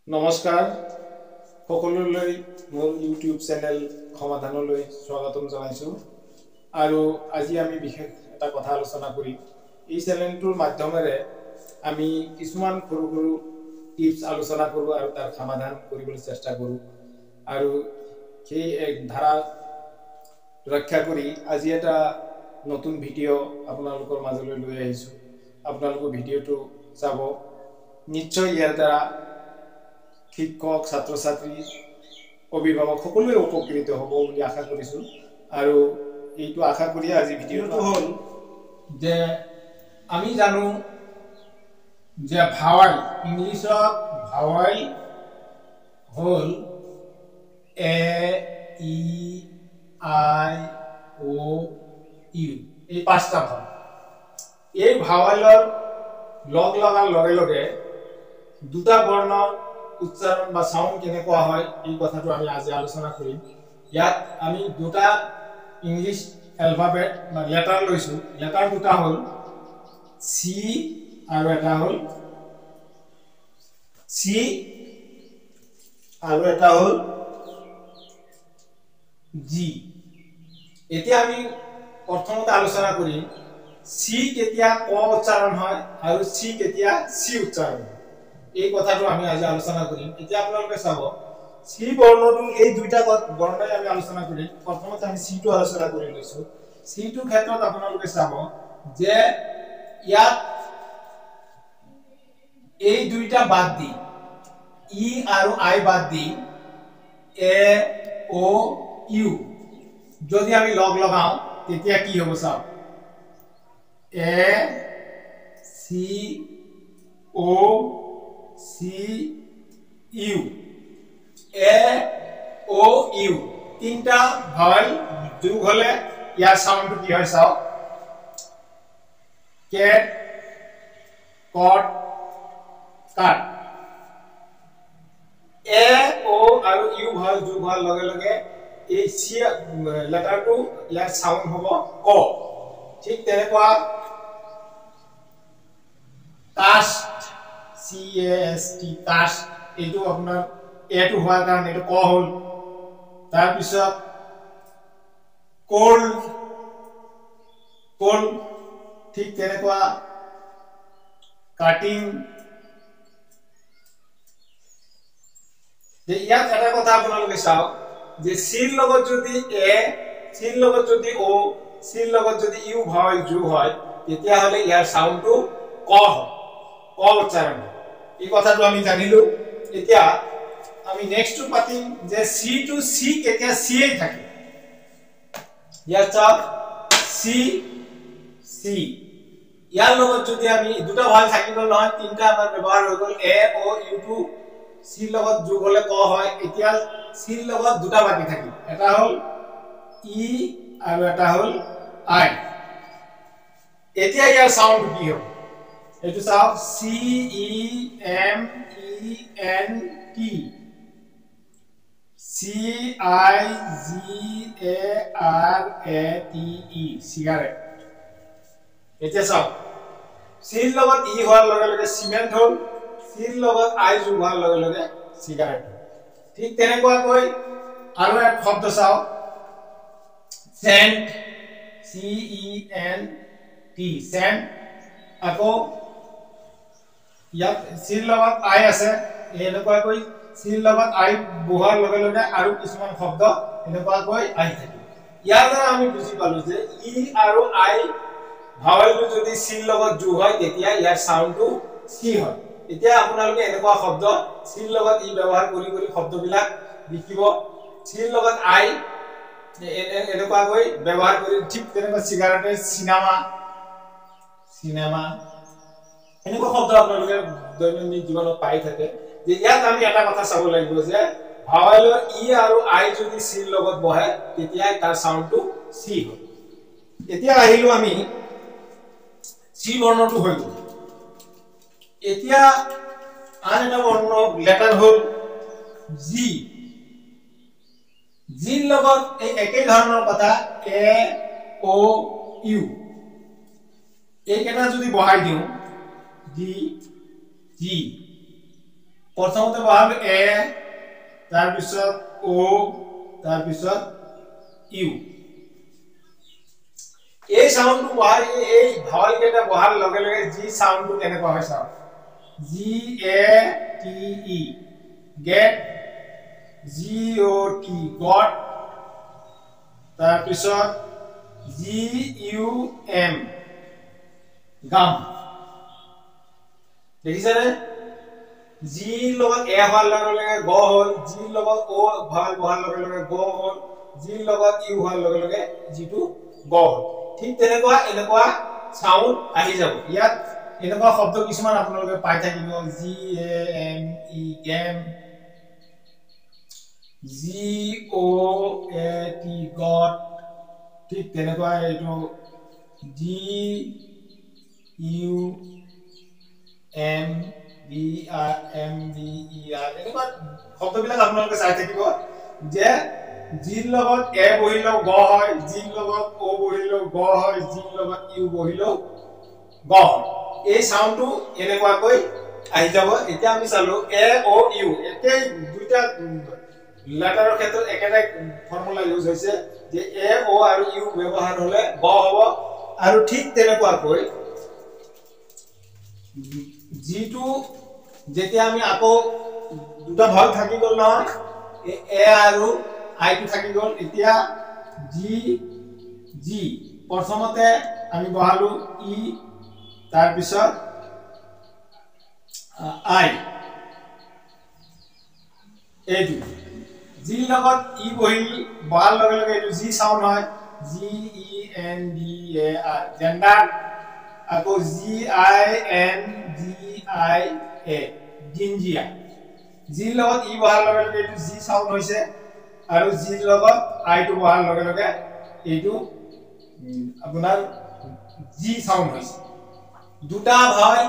নমস্কাৰ সকলোলৈ মোৰ ইউটিউব চেনেল সমাধানলৈ স্বাগতম জনাইছো আৰু আজি আমি বিশেষ এটা কথা আলোচনা কৰিম এই চেনেলটোৰ মাধ্যমেৰে আমি কিছুমান সৰু সৰু টিপস আলোচনা কৰো আৰু তাৰ সমাধান কৰিবলৈ চেষ্টা কৰো আৰু সেই এক ধাৰা ৰক্ষা কৰি আজি এটা নতুন ভিডিঅ' আপোনালোকৰ মাজলৈ লৈ আহিছো আপোনালোকৰ ভিডিঅ'টো চাব নিশ্চয় ইয়াৰ দ্বাৰা শিক্ষক ছাত্ৰ ছাত্ৰী অভিভাৱক সকলোৱে উপকৃত হ'ব বুলি আশা কৰিছো আৰু এইটো আশা কৰি আজি ভিডিঅ'টো হ'ল যে আমি জানো যে ভাৱেল ইংলিছত ভাৱেল হ'ল এ ই আই ও ইউ এই পাঁচটা ভাৱেল এই ভাৱেলৰ লগ লগাৰ লগে লগে দুটা বৰ্ণ উচ্চাৰণ বা সাউন্ড কেনেকুৱা হয় এই কথাটো আমি আজি আলোচনা কৰিম ইয়াত আমি দুটা ইংলিশ অ্যালফাবেট বা লেটাৰ লৈছো লেটাৰ দুটা হ'ল সি আৰু এটা হ'ল সি আৰু এটা হ'ল জি এতিয়া আমি প্ৰথমতে আলোচনা কৰিম সি কেতিয়া ক উচ্চাৰণ হয় আৰু সি কেতিয়া সি উচ্চাৰণ হয় এই কথাটো আমি আজি আলোচনা কৰিম এতিয়া আপোনালোকে চাব সি বৰ্ণটো এই দুইটা বৰ্ণই আমি আলোচনা কৰিম প্ৰথমতে আমি সি টো আলোচনা কৰি লৈছো সি টো ক্ষেত্ৰত আপোনালোকে চাব যে ইয়াত এই দুইটা বাদ দি ই আৰু আই বাদ দি এ ও ইউ যদি আমি লগ লগাও তেতিয়া কি হ'ব চাও A C O C U A O U তিনটা ভাৱেল যোগ হলে ইয়াৰ সাউন্ডটো কি হয় চাও কেট কট কাট এ ও আৰু ইউ ভাৱেল যোগ হোৱাৰ লগে লগে এই সি লেটাৰটো ইয়াৰ সাউন্ড হ'ব ক ঠিক তেনেকুৱা caste C A S T caste এইটো আপোনাৰ এটো হোৱাৰ কাৰণে এইটো ক হ'ল তাৰ পিছত কোল্ড কোল্ড ঠিক তেনেকুৱা কাটিং যে ইয়াত এটা কথা আপোনালোকে চাও যে সিৰ লগত যদি এ সিৰ লগত যদি ও সিৰ লগত যদি ইউ ভাৱেল যোগ হয় তেতিয়া হলে ইয়াৰ সাউন্ডটো ক হয় ক উচ্চাৰণ এই কথাটো আমি জানিলো এতিয়া আমি নেক্সট পাতিম যে সি টু সি কেতিয়া সি এই থাকে ইয়াৰ চাওক সি সি ইয়াৰ লগত যদি আমি দুটা ভাৱেল থাকিব নহয় তিনটা আমাৰ ব্যৱহাৰ হৈ গল এ ও ইউ টু সিৰ লগত যোগ হলে ক হয় এতিয়া সিৰ লগত দুটা বাকি থাকিল এটা হল ই আৰু এটা হল আই এতিয়া ইয়াৰ সাউন্ড কি হ'ব এটো চাও C E M E N T C I G A R A T E cigarette এতিয়া চাও সিৰ লগত ই হোৱাৰ লগে লগে সিমেন্ট হ'ল সিৰ লগত আই যোগ হোৱাৰ লগে লগে সিগাৰেট ঠিক তেনেকুৱাকৈ আৰু এক শব্দ চাও cent C E N T cent আকৌ ইয়াত সিৰ লগত আই আছে এনেকুৱাকৈ সিৰ লগত আই বহাৰ লগে লগে আৰু কিছুমান শব্দ এনেকুৱাকৈ আহি থাকে ইয়াৰ দ্বাৰা আমি বুজি পালো যে ই আৰু আই ভাৱেলটো যদি সিৰ লগত যোগ হয় তেতিয়া ইয়াৰ সাউন্ডটো সি হয় এতিয়া আপোনালোকে এনেকুৱা শব্দ সিৰ লগত ই ব্যৱহাৰ কৰি কৰি শব্দবিলাক লিখিব সিৰ লগত আই এনেকুৱাকৈ ব্যৱহাৰ কৰি ঠিক তেনেকুৱা সিগাৰেটৰ সিনেমা সিনেমা এনেকুৱা শব্দ আপোনালোকে দৈনন্দিন জীৱনত পাই থাকে যে ইয়াত আমি এটা কথা চাব লাগিব যে ভাৱেলৰ ই আৰু আই যদি সিৰ লগত বহে তেতিয়া তাৰ সাউন্ডটো সি হয় এতিয়া আহিলো আমি সি বৰ্ণটো হৈ গ'ল এতিয়া আন এটা বৰ্ণ লেটাৰ হ'ল জি জিৰ লগত এই একে ধৰণৰ কথা এ ও ইউ এই কেটা যদি বহাই দিও জি জি প্ৰথমতে বহালো এ তাৰ পিছত ও তাৰ পিছত ইউ এই সাউন্ডটো বহাই এই ভাওয়াল কেটা বহাল লগে লগে জি সাউন্ডটো কেনেকুৱা হয় চাও জি এ টি ই গেট জি ও টি গট তাৰ পিছত জি ইউ এম গাম দেখিছানে জি লগত এ হোৱাৰ লগে লগে গ হল জি লগত ও ভাওয়াল বহাল লগে লগে গ হল জি লগত ইউ হোৱাৰ লগে লগে জিটো গ হল ঠিক তেনেকুৱা এনেকুৱা সাউন্ড আহি যাব ইয়াত এনেকুৱা শব্দ কিছুমান আপোনালোকে পাই থাকিব G A M E game G O A T goat ঠিক তেনেকুৱা এইটো G U M B R M B E R এনেকুৱা শব্দবিলাক আপোনালোকে চাই থাকিব যে জিৰ লগত এ বহিলেও গ হয় জিৰ লগত ও বহিলেও গ হয় জিৰ লগত ইউ বহিলেও গ হয় এই সাউন্ডটো এনেকুৱাকৈ আহি যাব এতিয়া আমি চালো এ ও ইউ একেই দুইটা লেটাৰৰ ক্ষেত্ৰত একেটা ফৰ্মুলা ইউজ হৈছে যে এ ও আৰু ইউ ব্যৱহাৰ হলে গ হ'ব আৰু ঠিক তেনেকুৱাকৈ জিটো যেতিয়া আমি আকৌ দুটা ভাগ থাকি গল নহয় এ আৰু আই টো থাকি গল এতিয়া জি জি প্ৰথমতে আমি বহালো ই তাৰ পিছত আই এইটো জি লগত ই বহিল বহাল লগে লগে এইটো জি সাউন্ড হয় G E N D A আৰ জেন্ডাৰ আকৌ G I N G I A জিঞ্জিয়া জি লগত ই বহাল লগে লগে এইটো জি সাউন্ড হৈছে আৰু জি লগত আই টো বহাল লগে লগে এইটো আপোনাৰ জি সাউন্ড হৈছে দুটা ভাই